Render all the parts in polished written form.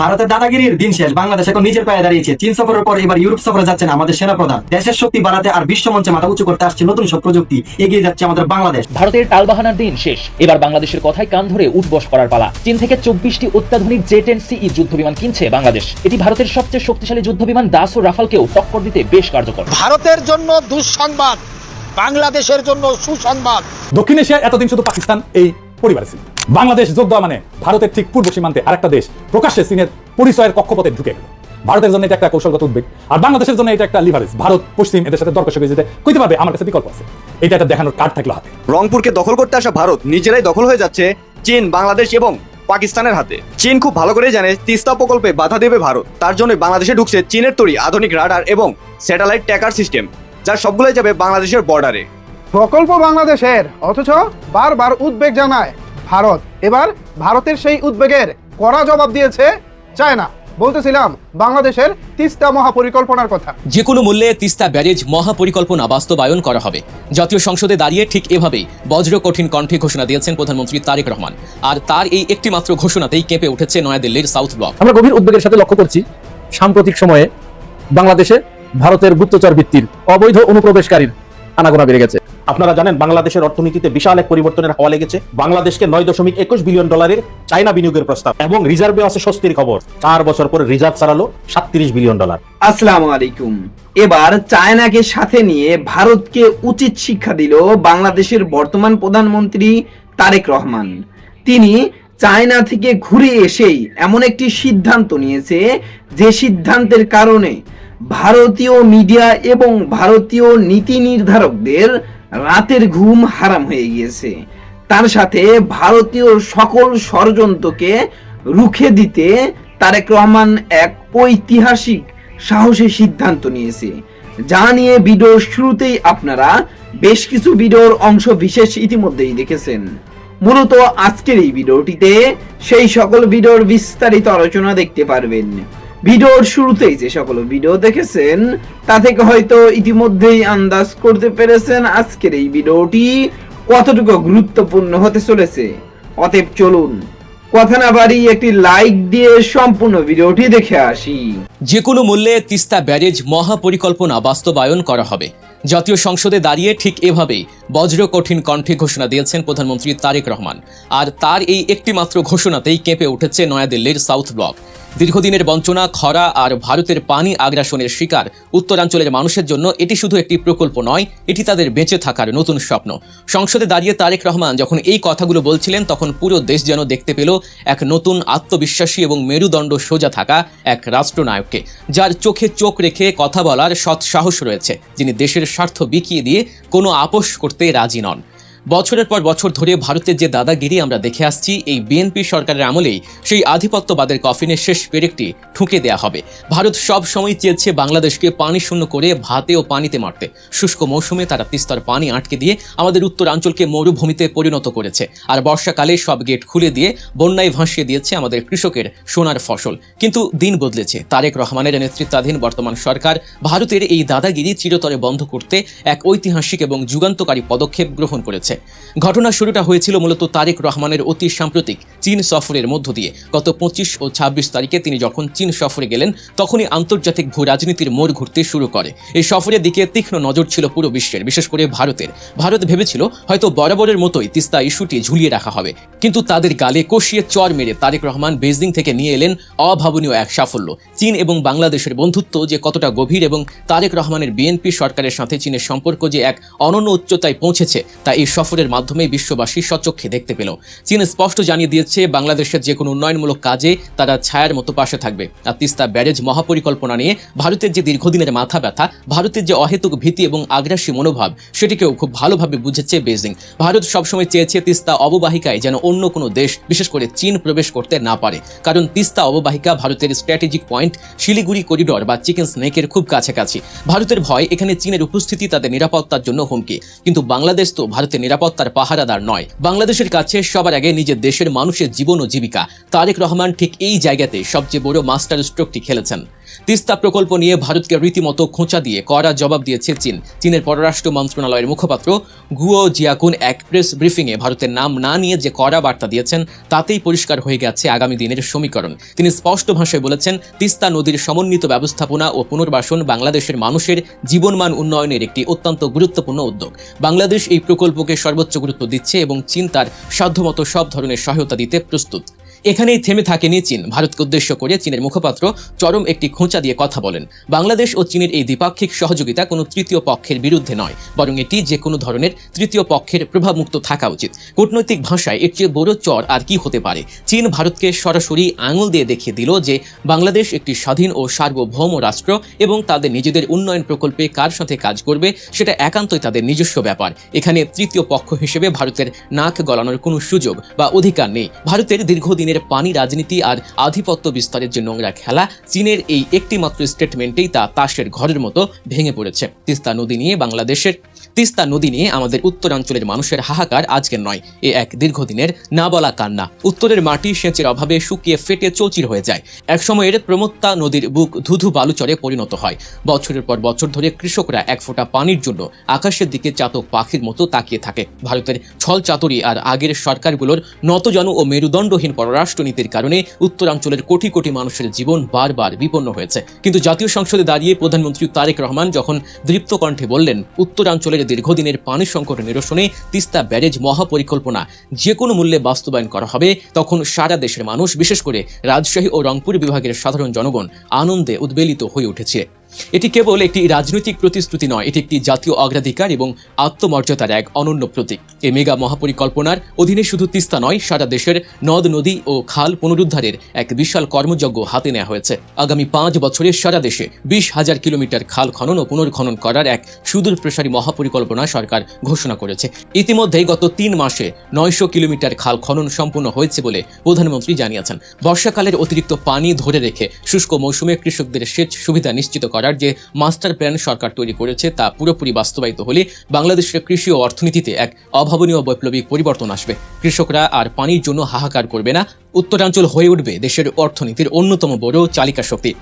ভারতের দাদাগিরির দিন শেষ, বাংলাদেশ এখন নিজের পায়ে দাঁড়িয়েছে। চীন সফরের পর এবার ইউরোপ সফরে যাচ্ছেন আমাদের সেনাপ্রধান। দেশের শক্তি বাড়াতে আর বিশ্বমঞ্চে মাথা উঁচু করতে আসছে নতুন সব প্রযুক্তি, এগিয়ে যাচ্ছে আমাদের বাংলাদেশ। ভারতের টালবাহানার দিন শেষ, এবার বাংলাদেশের কথায় কান ধরে উঠবস করার পালা। চীন থেকে 24টি অত্যাধুনিক জেট-10C যুদ্ধ বিমান কিনছে বাংলাদেশ। এটি ভারতের সবচেয়ে শক্তিশালী যুদ্ধ বিমান দাস ও রাফালকেও টক্কর দিতে বেশ কার্যকর। ভারতের জন্য দুঃসংবাদ, বাংলাদেশের জন্য সুসংবাদ। দক্ষিণ এশিয়ায় এতদিন শুধু পাকিস্তান এই পরিবারে ছিল। বাংলাদেশ যোগ দেওয়া মানে ভারতের ঠিক পূর্ব সীমান্তে আরেকটা দেশ প্রকাশ্যে চীনের পরিচয়ের কক্ষপথে ঢুকে গেল। ভারতের জন্য এটা একটা কৌশলগত উদ্বেগ, আর বাংলাদেশের জন্য এটা একটা লিভারেজ। ভারত পশ্চিম এদের সাথে দর কষাকষি যেতে কইতে পারবে আমার কাছে বিকল্প আছে, এটা একটা দেখানোর কার্ড থাকলো হাতে। রংপুরকে দখল করতে আসা ভারত নিজেরাই দখল হয়ে যাচ্ছে চীন, বাংলাদেশ এবং পাকিস্তানের হাতে। চীন খুব ভালো করেই জানে তিস্তা প্রকল্পে বাধা দেবে ভারত, তার জন্য বাংলাদেশে ঢুকছে চীনের তৈরি আধুনিক রাডার এবং স্যাটেলাইট ট্র্যাকার সিস্টেম, যার সবগুলোই যাবে বাংলাদেশের বর্ডারে। প্রকল্প বাংলাদেশের, অথচ বারবার উদ্বেগ জানায় ভারত। এবার ভারতের সেই উদ্বেগের কড়া জবাব দিয়েছে চায়না। বলতেছিলাম বাংলাদেশের তিস্তা মহাপরিকল্পনার কথা। যে কোনো মূল্যে তিস্তা ব্যারেজ মহাপরিকল্পনা বাস্তবায়ন করা হবে। জাতীয় সংসদে দাঁড়িয়ে ঠিক এভাবেই বজ্র কঠিন কণ্ঠে ঘোষণা দিয়েছেন প্রধানমন্ত্রী তারেক রহমান। আর তার এই একটি মাত্র ঘোষণাতেই কেঁপে উঠেছে নয়াদিল্লির সাউথ ব্লক। আমরা গভীর উদ্বেগের সাথে লক্ষ্য করছি সাম্প্রতিক সময়ে বাংলাদেশে ভারতের গুপ্তচর বৃত্তির অবৈধ অনুপ্রবেশকারীর আনাগোনা বেড়ে গেছে। আপনারা জানেন বাংলাদেশের অর্থনীতিতে বিশাল এক পরিবর্তনের হাওয়া লেগেছে। বাংলাদেশকে $9.21 বিলিয়ন চায়না বিনিয়োগের প্রস্তাব, এবং রিজার্ভে আছে স্বস্তির খবর। 4 বছর পরে রিজার্ভ ছাড়ালো $37 বিলিয়ন। আসসালামু আলাইকুম। এবার চায়নাকে সাথে নিয়ে ভারতকে উচিত শিক্ষা দিল বাংলাদেশের বর্তমান প্রধানমন্ত্রী তারেক রহমান। তিনি চায়না থেকে ঘুরে এসেই এমন একটি সিদ্ধান্ত নিয়েছে, যে সিদ্ধান্তের কারণে ভারতীয় মিডিয়া এবং ভারতীয় নীতি নির্ধারকদের রাতের ঘুম হারাম হয়ে গিয়েছে। তার সাথে ভারতীয় সকল ষড়যন্ত্রকে রুখে দিতে তারেক রহমান এক ঐতিহাসিক সাহসী সিদ্ধান্ত নিয়েছে, যা নিয়ে ভিডিওর শুরুতেই আপনারা বেশ কিছু ভিডিওর অংশ বিশেষ ইতিমধ্যেই দেখেছেন। মূলত আজকের এই ভিডিওটিতে সেই সকল ভিডিওর বিস্তারিত আলোচনা দেখতে পারবেন। ভিডিওর শুরুতেই যে সকল ভিডিও দেখেছেন তা থেকে হয়তো ইতিমধ্যেই আন্দাজ করতে পেরেছেন আজকের এই ভিডিওটি কতটুকু গুরুত্বপূর্ণ হতে চলেছে। অতএব চলুন কথা না বাড়িয়ে একটি লাইক দিয়ে সম্পূর্ণ ভিডিওটি দেখে আসি। যে কোনো মূল্যে তিস্তা ব্যারেজ মহাপরিকল্পনা বাস্তবায়ন করা হবে। জাতীয় সংসদে দাঁড়িয়ে ঠিক এভাবেই বজ্র কঠিন কণ্ঠে ঘোষণা দিয়েছেন প্রধানমন্ত্রী তারেক রহমান। আর তার এই একটি মাত্র ঘোষণাতেই কেঁপে উঠেছে নয়াদিল্লির সাউথ ব্লক। দীর্ঘদিনের বঞ্চনা, খরা আর ভারতের পানি আগ্রাসনের শিকার উত্তরাঞ্চলের মানুষের জন্য এটি শুধু একটি প্রকল্প নয়, এটি তাদের বেঁচে থাকার নতুন স্বপ্ন। সংসদে দাঁড়িয়ে তারেক রহমান যখন এই কথাগুলো বলছিলেন, তখন পুরো দেশ যেন দেখতে পেল এক নতুন আত্মবিশ্বাসী এবং মেরুদণ্ড সোজা থাকা এক রাষ্ট্রনায়ককে, যার চোখে চোখ রেখে কথা বলার সৎ সাহস রয়েছে, যিনি দেশের স্বার্থ বিকিয়ে দিয়ে কোনো আপোষ করতে রাজি নন। বছরের পর বছর ধরে ভারতের যে দাদাগিরি আমরা দেখে আসছি, এই বিএনপি সরকারের আমলেই সেই আধিপত্যবাদের কফিনের শেষ পেরেকটি ঠুকে দেয়া হবে। ভারত সব সময় চেয়েছে বাংলাদেশকে পানি শূন্য করে ভাতে ও পানিতে মারতে। শুষ্ক মৌসুমে তারা তিস্তার পানি আটকে দিয়ে আমাদের উত্তরাঞ্চলকে মরুভূমিতে পরিণত করেছে, আর বর্ষাকালে সব গেট খুলে দিয়ে বন্যায় ভাসিয়ে দিয়েছে আমাদের কৃষকের সোনার ফসল। কিন্তু দিন বদলেছে। তারেক রহমানের নেতৃত্বাধীন বর্তমান সরকার ভারতের এই দাদাগিরি চিরতরে বন্ধ করতে এক ঐতিহাসিক এবং যুগান্তকারী পদক্ষেপ গ্রহণ করেছে। ঘটনা শুরুটা হয়েছিল মূলত তারেক রহমানের অতি সাম্প্রতিক চীন সফরের মধ্য দিয়ে। গত 25 ও 26 তারিখে তিনি যখন চীন সফরে গেলেন, তখনই আন্তর্জাতিক ভূ রাজনীতির মোড় ঘুরতে শুরু করে। এই সফরের দিকে তীক্ষ্ণ নজর ছিল পুরো বিশ্বের, বিশেষ করে ভারতের। ভারত ভেবেছিল হয়তো বরাবরের মতোই তিস্তা ইস্যুটি ঝুলিয়ে রাখা হবে, কিন্তু তাদের গালে কষিয়ে চর মেরে তারেক রহমান বেজিং থেকে নিয়ে এলেন অভাবনীয় এক সাফল্য। চীন এবং বাংলাদেশের বন্ধুত্ব যে কতটা গভীর এবং তারেক রহমানের বিএনপি সরকারের সাথে চীনের সম্পর্ক যে এক অনন্য উচ্চতায় পৌঁছেছে, তা এই সফরের মাধ্যমে বিশ্ববাসী সচক্ষে দেখতে পেল। চীন স্পষ্ট জানিয়ে দিয়েছে বাংলাদেশের যে কোনো উন্নয়নমূলক কাজে তারা ছায়ার মতো পাশে থাকবে। আর তিস্তা ব্যারেজ মহাপরিকল্পনা নিয়ে ভারতের যে দীর্ঘদিনের মাথা ব্যথা, ভারতের যে অহেতুক ভীতি এবং আগ্রাসী মনোভাব, সেটিকেও খুব ভালোভাবে বুঝেছে বেজিং। ভারত সবসময় চেয়েছে তিস্তা অববাহিকায় যেন অন্য কোনো দেশ, বিশেষ করে চীন, প্রবেশ করতে না পারে, কারণ তিস্তা অববাহিকা ভারতের স্ট্র্যাটেজিক পয়েন্ট শিলিগুড়ি করিডোর বা চিকেন স্নেকের খুব কাছাকাছি। ভারতের ভয় এখানে চীনের উপস্থিতি তাদের নিরাপত্তার জন্য হুমকি, কিন্তু বাংলাদেশ তো ভারতের নিরাপত্তার পাহারাদার নয়। বাংলাদেশের কাছে সবার আগে নিজের দেশের মানুষের জীবন ও জীবিকা। তারেক রহমান ঠিক এই জায়গাতে সবচেয়ে বড় মাস্টার স্ট্রোকটি খেলেছেন। তিস্তা প্রকল্প নিয়ে ভারতকে রীতিমতো খোঁচা দিয়ে কড়া জবাব দিয়েছে চীন। চীনের পররাষ্ট্র মন্ত্রণালয়ের মুখপাত্র গুয়ো জিয়াকুন এক প্রেস ব্রিফিংয়ে ভারতের নাম না নিয়ে যে কড়া বার্তা দিয়েছেন তাতেই পরিষ্কার হয়ে গেছে আগামী দিনের সমীকরণ। তিনি স্পষ্ট ভাষায় বলেছেন, তিস্তা নদীর সমন্বিত ব্যবস্থাপনা ও পুনর্বাসন বাংলাদেশের মানুষের জীবনমান উন্নয়নের একটি অত্যন্ত গুরুত্বপূর্ণ উদ্যোগ। বাংলাদেশ এই প্রকল্পকে সর্বোচ্চ গুরুত্ব দিচ্ছে এবং চীন তার সাধ্যমতো সব ধরনের সহায়তা দিতে প্রস্তুত। এখানেই থেমে থাকেনি চীন। ভারতকে উদ্দেশ্য করে চীনের মুখপাত্র চরম একটি খোঁচা দিয়ে কথা বলেন। বাংলাদেশ ও চীনের এই দ্বিপাক্ষিক সহযোগিতা কোনো তৃতীয় পক্ষের বিরুদ্ধে নয়, বরং এটি যে কোনো ধরনের তৃতীয় পক্ষের প্রভাবমুক্ত থাকা উচিত। কূটনৈতিক ভাষায় এর চেয়ে বড় চর আর কি হতে পারে? চীন ভারতকে সরাসরি আঙুল দিয়ে দেখিয়ে দিল যে বাংলাদেশ একটি স্বাধীন ও সার্বভৌম রাষ্ট্র এবং তাদের নিজেদের উন্নয়ন প্রকল্পে কার সাথে কাজ করবে সেটা একান্তই তাদের নিজস্ব ব্যাপার। এখানে তৃতীয় পক্ষ হিসেবে ভারতের নাক গলানোর কোনো সুযোগ বা অধিকার নেই। ভারতের দীর্ঘদিনের পানি রাজনীতি আর আধিপত্য বিস্তারের যে নোংরা খেলা, চীনের এই একটি মাত্র স্টেটমেন্টেই তা তাসের ঘরের মতো ভেঙে পড়েছে। তিস্তা নদী নিয়ে আমাদের উত্তরাঞ্চলের মানুষের হাহাকার আজকের নয়, এ এক দীর্ঘদিনের না বলা কান্না। উত্তরের মাটি সেচের অভাবে শুকিয়ে ফেটে চৌচির হয়ে যায়। এক সময়ের প্রমত্তা নদীর বুক ধুধু বালুচরে পরিণত হয়। বছরের পর বছর ধরে কৃষকরা এক ফোঁটা পানির জন্য আকাশের দিকে চাতক পাখির মতো তাকিয়ে থাকে। ভারতের ছল চাতুরি আর আগের সরকারগুলোর নতজানু ও মেরুদণ্ডহীন পররাষ্ট্রনীতির কারণে উত্তরাঞ্চলের কোটি কোটি মানুষের জীবন বারবার বিপন্ন হয়েছে। কিন্তু জাতীয় সংসদে দাঁড়িয়ে প্রধানমন্ত্রী তারেক রহমান যখন দৃপ্ত কণ্ঠে বললেন, উত্তরাঞ্চলের দীর্ঘদিনের পানি সংকট নিরসনে তিস্তা ব্যারেজ মহাপরিকল্পনা যে কোনো মূল্যে বাস্তবায়ন করা হবে, তখন সারা দেশের মানুষ, বিশেষ করে রাজশাহী ও রংপুর বিভাগের সাধারণ জনগণ আনন্দে উদ্বেলিত হয়ে উঠেছে। এটি কেবল একটি রাজনৈতিক প্রতিশ্রুতি নয়, এটি একটি জাতীয় অগ্রাধিকার এবং আত্মমর্যাদার এক অনন্য প্রতীক। এই মেগা মহাপরিকল্পনার অধীনে শুধু তিস্তা নয়, সারা দেশের নদ নদী ও খাল পুনরুদ্ধারের এক বিশাল কর্মযজ্ঞ হাতে নেওয়া হয়েছে। আগামী 5 বছরে সারা দেশে 20,000 কিলোমিটার খাল খনন ও পুনর্খনন করার এক সুদূর প্রসারী মহাপরিকল্পনা সরকার ঘোষণা করেছে। ইতিমধ্যেই গত 3 মাসে 900 কিলোমিটার খাল খনন সম্পূর্ণ হয়েছে বলে প্রধানমন্ত্রী জানিয়েছেন। বর্ষাকালের অতিরিক্ত পানি ধরে রেখে শুষ্ক মৌসুমে কৃষকদের সেচ সুবিধা নিশ্চিত করার যে মাস্টার প্ল্যান সরকার তৈরি করেছে তা পুরোপুরি বাস্তবায়িত হলে বাংলাদেশের কৃষি ও অর্থনীতিতে এক অভাবনীয় বৈপ্লবিক পরিবর্তন আসবে। কৃষকরা আর পানির জন্য হাহাকার করবে না, উত্তরাঞ্চল হয়ে উঠবে দেশের অর্থনীতির অন্যতম বড় চালিকা শক্তি।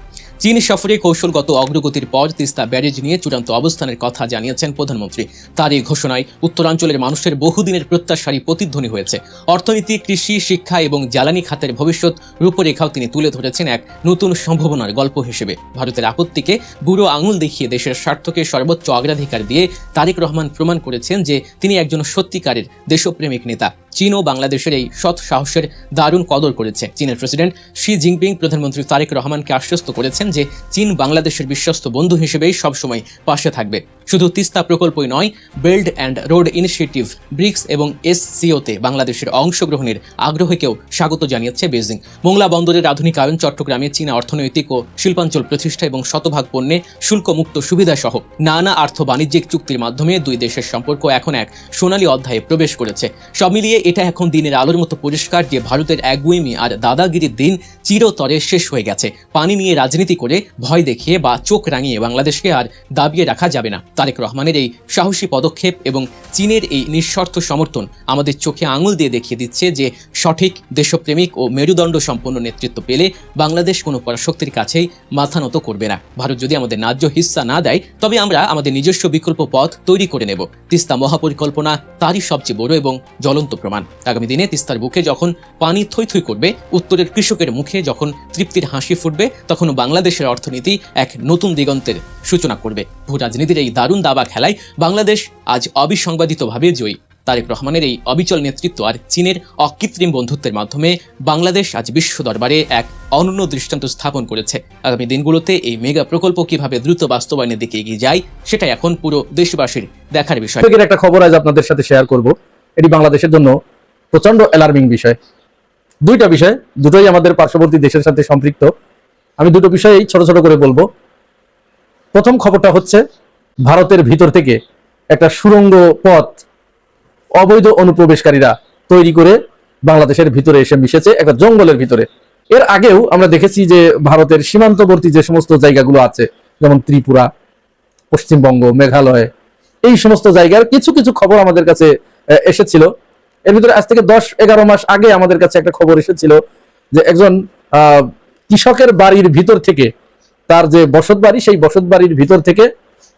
চীন সফরে কৌশলগত অগ্রগতির পর তিস্তা ব্যারেজ নিয়ে চূড়ান্ত অবস্থানের কথা জানিয়েছেন প্রধানমন্ত্রী। তার এই ঘোষণায় উত্তরাঞ্চলের মানুষের বহুদিনের প্রত্যাশারই প্রতিধ্বনি হয়েছে। অর্থনীতি, কৃষি, শিক্ষা এবং জ্বালানি খাতের ভবিষ্যৎ রূপরেখাও তিনি তুলে ধরেছেন এক নতুন সম্ভাবনার গল্প হিসেবে। ভারতের আপত্তিকে বুড়ো আঙুল দেখিয়ে দেশের স্বার্থকে সর্বোচ্চ অগ্রাধিকার দিয়ে তারেক রহমান প্রমাণ করেছেন যে তিনি একজন সত্যিকারের দেশপ্রেমিক নেতা। চীন ও বাংলাদেশের এই সৎ সাহসের দারুণ কদর করেছে। চীনের প্রেসিডেন্ট শি জিনপিং প্রধানমন্ত্রী তারেক রহমানকে আশ্বস্ত করেছেন যে চীন বাংলাদেশের বিশ্বস্ত বন্ধু হিসেবেই সবসময় পাশে থাকবে। শুধু তিস্তা প্রকল্পই নয়, belt and road initiative, BRICS এবং SCO-তে বাংলাদেশের অংশগ্রহণের আগ্রহকেও স্বাগত জানিয়েছে বেজিং। মোংলা বন্দরের আধুনিকায়ন, চট্টগ্রামে চীনা অর্থনৈতিক ও শিল্পাঞ্চল প্রতিষ্ঠা এবং শতভাগ পণ্যে শুল্কমুক্ত সুবিধা সহ নানা আর্থ বাণিজ্যিক চুক্তির মাধ্যমে দুই দেশের সম্পর্ক এখন এক সোনালী অধ্যায়ে প্রবেশ করেছে। সব মিলিয়ে এটা এখন দিনের আলোর মতো পরিষ্কার যে ভারতের একগুঁয়েমি আর দাদাগিরির দিন চিরতরে শেষ হয়ে গেছে। পানি নিয়ে রাজনীতি করে, ভয় দেখিয়ে বা চোখ রাঙিয়ে বাংলাদেশকে আর দাবিয়ে রাখা যাবে না। তারেক রহমানের এই সাহসী পদক্ষেপ এবং চীনের এই নিঃশর্ত সমর্থন আমাদের চোখে আঙুল দিয়ে দেখিয়ে দিচ্ছে যে সঠিক দেশপ্রেমিক ও মেরুদণ্ড সম্পন্ন নেতৃত্ব পেলে বাংলাদেশ কোনো পরাশক্তির কাছেই মাথা নত করবে না। ভারত যদি আমাদের ন্যায্য হিস্সা না দেয়, তবে আমরা আমাদের নিজস্ব বিকল্প পথ তৈরি করে নেব। তিস্তা মহাপরিকল্পনা তারই সবচেয়ে বড় এবং জ্বলন্ত প্রমাণ। আগামী দিনে তিস্তার বুকে যখন পানি থই থই করবে, উত্তরের কৃষকের মুখে যখন তৃপ্তির হাসি ফুটবে, তখন বাংলাদেশের অর্থনীতি এক নতুন দিগন্তের সূচনা করবে। ভূ রাজনীতির এই দারুণ দাবা খেলায় বাংলাদেশ আজ অবিসংবাদিতভাবে জয়ী। তারেক রহমানের এই অবিচল নেতৃত্ব আর চীনের অকৃত্রিম বন্ধুত্বের মাধ্যমে বাংলাদেশ আজ বিশ্ব দরবারে এক অনন্য দৃষ্টান্ত স্থাপন করেছে। আগামী দিনগুলোতে এই মেগা প্রকল্প কিভাবে দ্রুত বাস্তবায়নের দিকে এগিয়ে যায়, সেটাই এখন পুরো দেশবাসীর দেখার বিষয়। একটা খবর আজ আপনাদের সাথে শেয়ার করব। এটি বাংলাদেশের জন্য প্রচন্ড অ্যালার্মিং বিষয়। দুইটা বিষয়, দুটোই আমাদের পার্শ্ববর্তী দেশের সাথে সম্পৃক্ত। আমি দুটো বিষয়েই ছোট ছোট করে বলবো। প্রথম খবরটা হচ্ছে, ভারতের ভিতর থেকে একটা সুড়ঙ্গ পথ অবৈধ অনুপ্রবেশকারীরা তৈরি করে বাংলাদেশের ভিতরে এসে মিশেছে, একটা জঙ্গলের ভিতরে। এর আগেও আমরা দেখেছি যে ভারতের সীমান্তবর্তী যে সমস্ত জায়গাগুলো আছে, যেমন ত্রিপুরা, পশ্চিমবঙ্গ, মেঘালয়, এই সমস্ত জায়গার কিছু কিছু খবর আমাদের কাছে এসেছিল। এর ভিতরে আজ থেকে 10-11 মাস আগে আমাদের কাছে একটা খবর এসেছিল যে একজন কৃষকের বাড়ির ভিতর থেকে তার যে বসত বাড়ি, সেই বসত বাড়ির ভিতর থেকে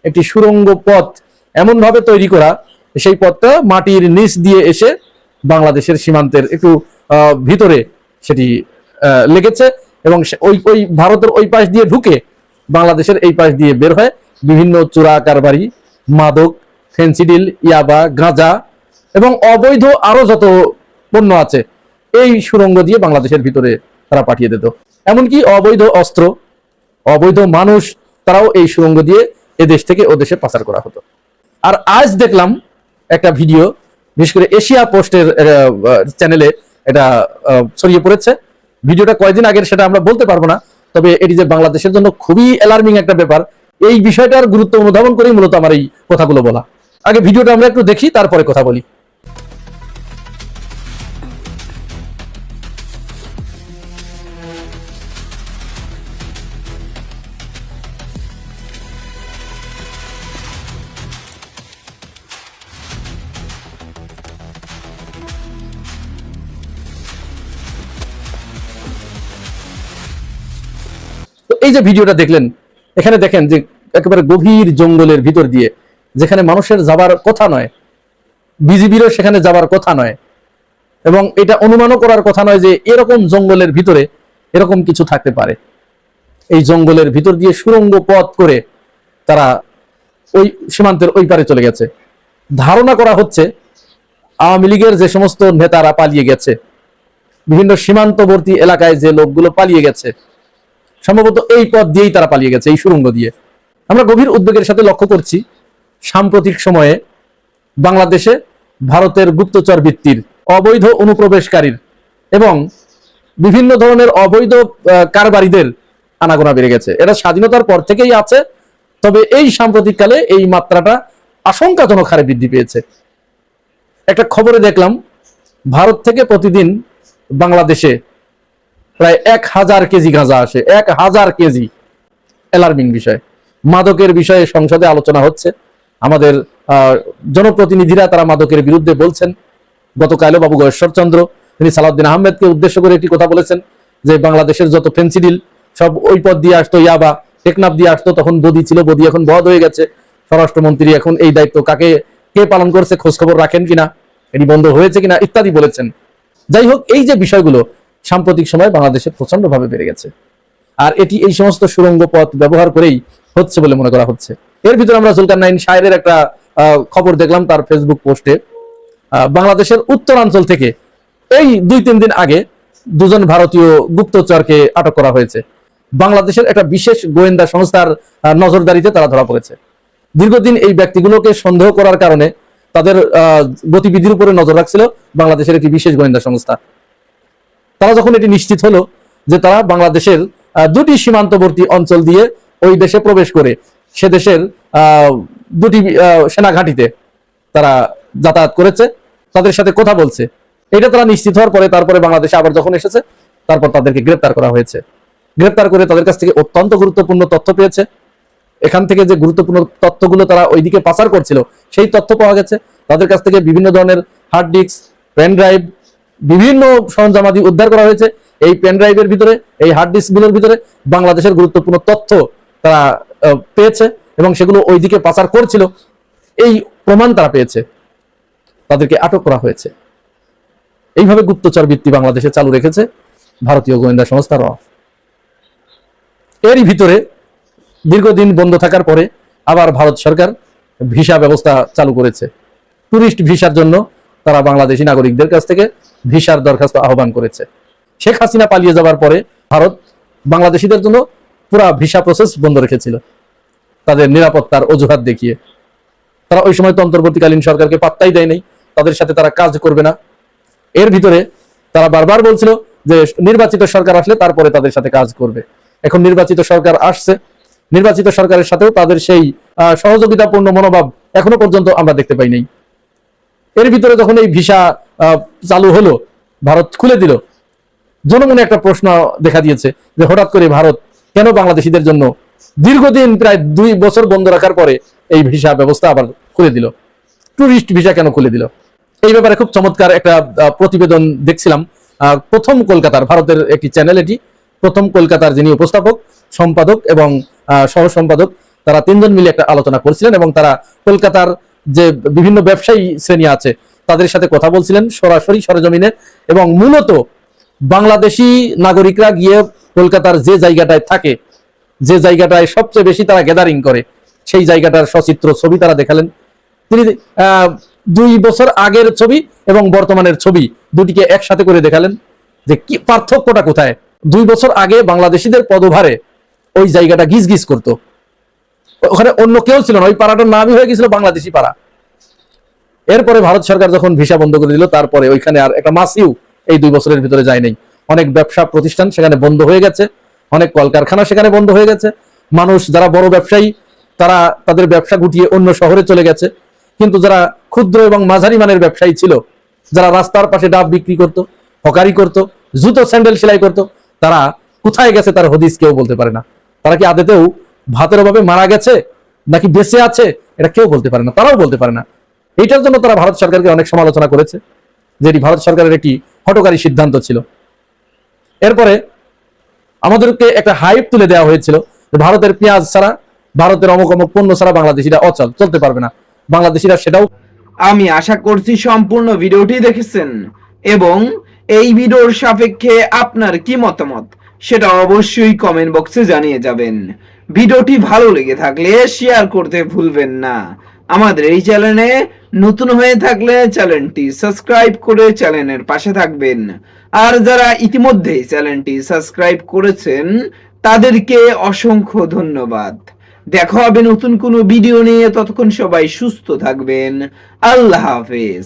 একটি সুড়ঙ্গ পথ এমন ভাবে তৈরি করা, সেই পথটা মাটির নিচ দিয়ে এসে বাংলাদেশের সীমান্তের একটু ভিতরে সেটি লেগেছে এবং ওই ওই ভারতের ওই পাশ দিয়ে ঢুকে বাংলাদেশের এই পাশ দিয়ে বের হয় বিভিন্ন চোরা কারবারি, মাদক, ফেন্সিডিল, ইয়াবা, গাঁজা এবং অবৈধ আরো যত পণ্য আছে এই সুড়ঙ্গ দিয়ে বাংলাদেশের ভিতরে তারা পাঠিয়ে দিত। এমনকি অবৈধ অস্ত্র, অবৈধ মানুষ তারাও এই সুড়ঙ্গ দিয়ে এদেশ থেকে ও দেশে পাচার করা হতো। আর আজ দেখলাম একটা ভিডিও, বিশেষ করে এশিয়া পোস্টের চ্যানেলে এটা ছড়িয়ে পড়েছে। ভিডিওটা কয়দিন আগের সেটা আমরা বলতে পারবো না, তবে এটি যে বাংলাদেশের জন্য খুবই অ্যালার্মিং একটা ব্যাপার, এই বিষয়টার গুরুত্ব অনুধাবন করেই মূলত আমার এই কথাগুলো বলা। আগে ভিডিওটা আমরা একটু দেখি, তারপরে কথা বলি। এই যে ভিডিওটা দেখলেন, এখানে দেখেন যে একেবারে গভীর জঙ্গলের ভিতর দিয়ে, যেখানে মানুষের যাবার কথা নয়, বিজিবিরও সেখানে যাবার কথা নয়, এবং এটা অনুমানও করার কথা নয় যে এরকম জঙ্গলের ভিতরে এরকম কিছু থাকতে পারে। এই জঙ্গলের ভিতর দিয়ে সুড়ঙ্গ পথ করে তারা ওই সীমান্তের ওই পারে চলে গেছে। ধারণা করা হচ্ছে আওয়ামী লীগের যে সমস্ত নেতারা পালিয়ে গেছে, বিভিন্ন সীমান্তবর্তী এলাকায় যে লোকগুলো পালিয়ে গেছে, সম্ভবত এই পথ দিয়েই তারা পালিয়ে গেছে, এই সুড়ঙ্গ দিয়ে। আমরা গভীর উদ্বেগের সাথে লক্ষ্য করছি সাম্প্রতিক সময়ে বাংলাদেশে ভারতের গুপ্তচর বৃত্তির, অবৈধ অনুপ্রবেশকারীর এবং বিভিন্ন ধরনের অবৈধ কারবারিদের আনাগোনা বেড়ে গেছে। এটা স্বাধীনতার পর থেকেই আছে, তবে এই সাম্প্রতিককালে এই মাত্রাটা আশঙ্কাজনক হারে বৃদ্ধি পেয়েছে। একটা খবরে দেখলাম ভারত থেকে প্রতিদিন বাংলাদেশে প্রায় 1000 কেজি গাঁজা আসে, 1000 কেজি। অ্যালার্মিং বিষয়। মাদকের বিষয়ে সংসদে আলোচনা হচ্ছে, আমাদের জনপ্রতিনিধিরা তারা মাদকের বিরুদ্ধে বলছেন। গতকালও বাবু ঈশ্বরচন্দ্র তিনি সালাউদ্দিন আহমেদকে উদ্দেশ্য করে একটি কথা বলেছেন যে বাংলাদেশের যত ফেন্সিডিল সব ওই পথ দিয়ে আসতো, ইয়াবা টেকনাফ দিয়ে আসতো, তখন বদি ছিল, বদি এখন বধ হয়ে গেছে। স্বরাষ্ট্রমন্ত্রী এখন এই দায়িত্ব কে পালন করছে খোঁজ খবর রাখেন কিনা, এটি বন্ধ হয়েছে কিনা ইত্যাদি বলেছেন। যাই হোক, এই যে বিষয়গুলো সাম্প্রতিক সময়ে বাংলাদেশে প্রচন্ড ভাবে বেড়ে গেছে, আর এটি এই সমস্ত সুড়ঙ্গ পথ ব্যবহার করেই হচ্ছে বলে মনে করা হচ্ছে। এর ভিতরে আমরা জুলকারনাইন শাহের একটা খবর দেখলাম তার ফেসবুক পোস্টে, বাংলাদেশের উত্তরাঞ্চল থেকে এই 2-3 দিন আগে 2 জন ভারতীয় গুপ্তচরকে আটক করা হয়েছে। বাংলাদেশের একটা বিশেষ গোয়েন্দা সংস্থার নজরদারিতে তারা ধরা পড়েছে। দীর্ঘদিন এই ব্যক্তিগুলোকে সন্দেহ করার কারণে তাদের গতিবিধির উপরে নজর রাখছিল বাংলাদেশের একটি বিশেষ গোয়েন্দা সংস্থা। তারা যখন এটি নিশ্চিত হলো যে তারা বাংলাদেশের 2টি সীমান্তবর্তী অঞ্চল দিয়ে ওই দেশে প্রবেশ করে সে দেশের 2টি সেনা ঘাঁটিতে তারা যাতায়াত করেছে, তাদের সাথে কথা বলছে, এটা তারা নিশ্চিত হওয়ার পরে তারপরে বাংলাদেশে আবার যখন এসেছে তারপর তাদেরকে গ্রেপ্তার করা হয়েছে। গ্রেপ্তার করে তাদের কাছ থেকে অত্যন্ত গুরুত্বপূর্ণ তথ্য পেয়েছে। এখান থেকে যে গুরুত্বপূর্ণ তথ্যগুলো তারা ওইদিকে পাচার করছিল সেই তথ্য পাওয়া গেছে। তাদের কাছ থেকে বিভিন্ন ধরনের হার্ড ডিস্ক, পেন ড্রাইভ, বিভিন্ন সরঞ্জামাদি উদ্ধার করা হয়েছে। এই পেন ড্রাইভের ভিতরে, এই হার্ড ডিস্কগুলোর ভিতরে বাংলাদেশের গুরুত্বপূর্ণ তথ্য তারা পেয়েছে এবং সেগুলো ওইদিকে পাচার করছিল, এই প্রমাণ তারা পেয়েছে, তাদেরকে আটক করা হয়েছে। এইভাবে গুপ্তচর বৃত্তি বাংলাদেশে চালু রেখেছে ভারতীয় গোয়েন্দা সংস্থা র। এরই ভিতরে দীর্ঘদিন বন্ধ থাকার পরে আবার ভারত সরকার ভিসা ব্যবস্থা চালু করেছে। টুরিস্ট ভিসার জন্য তারা বাংলাদেশি নাগরিকদের কাছ থেকে ভিসার দরখাস্ত আহ্বান করেছে। শেখ হাসিনা পালিয়ে যাওয়ার পরে ভারত বাংলাদেশিদের জন্য পুরা ভিসা প্রসেস বন্ধ রেখেছিল তাদের নিরাপত্তার অজুহাত দেখিয়ে। তারা ওই সময় তো অন্তর্বর্তীকালীন সরকারকে পাত্তাই দেয় নাই, তাদের সাথে তারা কাজ করবে না। এর ভিতরে তারা বারবার বলছিল যে নির্বাচিত সরকার আসলে তারপরে তাদের সাথে কাজ করবে। এখন নির্বাচিত সরকার আসছে, নির্বাচিত সরকারের সাথেও তাদের সেই সহযোগিতাপূর্ণ মনোভাব এখনো পর্যন্ত আমরা দেখতে পাই নাই। এর ভিতরে যখন এই ভিসা চালু হলো, ভারত খুলে দিল, জনমনে একটা প্রশ্ন দেখা দিয়েছে যে হঠাৎ করে ভারত কেন বাংলাদেশিদের জন্য দীর্ঘদিন প্রায় 2 বছর বন্ধ রাখার পরে এই ভিসা ব্যবস্থা আবার খুলে দিল, টুরিস্ট ভিসা কেন খুলে দিল। এই ব্যাপারে খুব চমৎকার একটা প্রতিবেদন দেখছিলাম প্রথম কলকাতার, ভারতের একটি চ্যানেল, এটি প্রথম কলকাতার যিনি উপস্থাপক সম্পাদক এবং সহ সম্পাদক, তারা 3 জন মিলে একটা আলোচনা করছিলেন এবং তারা কলকাতার যে বিভিন্ন ব্যবসায়ী শ্রেণী আছে তাদের সাথে কথা বলছিলেন সরাসরি সরেজমিনে, এবং মূলত বাংলাদেশি নাগরিকরা গিয়ে কলকাতার যে জায়গাটায় থাকে, যে জায়গাটায় সবচেয়ে বেশি তারা গ্যাদারিং করে, সেই জায়গাটার সচিত্র ছবি তারা দেখালেন। তিনি 2 বছর আগের ছবি এবং বর্তমানের ছবি দুটিকে একসাথে করে দেখালেন যে কি পার্থক্যটা কোথায়। 2 বছর আগে বাংলাদেশিদের পদভারে ওই জায়গাটা গিজ গিজ করতো, ওখানে অন্য কেউ ছিল না, ওই পাড়াটার নামই হয়ে গেছিল বাংলাদেশি পাড়া। এরপরে ভারত সরকার যখন ভিসা বন্ধ করে দিল, তারপরে ওইখানে আর একটা মাসিও এই 2 বছরের ভিতরে যায় নাই। অনেক ব্যবসা প্রতিষ্ঠান সেখানে বন্ধ হয়ে গেছে, অনেক কলকারখানা সেখানে বন্ধ হয়ে গেছে। মানুষ যারা বড় ব্যবসায়ী তারা তাদের ব্যবসা গুটিয়ে অন্য শহরে চলে গেছে, কিন্তু যারা ক্ষুদ্র এবং মাঝারি মানের ব্যবসায়ী ছিল, যারা রাস্তার পাশে ডাব বিক্রি করত, হকারি করত, জুতো স্যান্ডেল সেলাই করত, তারা কোথায় গেছে তার হদিস কেউ বলতে পারে না। তারা কি আদতেও ভাতের অভাবে মারা গেছে নাকি বেঁচে আছে এটা কেউ বলতে পারে না, তারাও বলতে পারে না। এইটার জন্য তারা ভারত সরকারকে অনেক সমালোচনা করেছে, যেটি ভারত সরকারের একটি হঠকারী সিদ্ধান্ত ছিল। এরপরে আমাদেরকে একটা হাইপ তুলে দেওয়া হয়েছিল যে ভারতের পেঁয়াজ ছাড়া, ভারতের অমুক অমুক পণ্য ছাড়া বাংলাদেশিরা অচল, চলতে পারবে না। বাংলাদেশিরা সেটাও। আমি আশা করছি সম্পূর্ণ ভিডিওটি দেখেছেন এবং এই ভিডিওর সাপেক্ষে আপনার কি মতামত সেটা অবশ্যই কমেন্ট বক্সে জানিয়ে যাবেন। ভিডিওটি ভালো লেগে থাকলে শেয়ার করতে ভুলবেন না। আমাদের এই চ্যানেলে নতুন হয়ে থাকলে চ্যানেলটি সাবস্ক্রাইব করে চ্যানেলের পাশে থাকবেন, আর যারা ইতিমধ্যেই চ্যানেলটি সাবস্ক্রাইব করেছেন তাদেরকে অসংখ্য ধন্যবাদ। দেখা হবে নতুন কোনো ভিডিও নিয়ে, ততক্ষণ সবাই সুস্থ থাকবেন। আল্লাহ হাফেজ।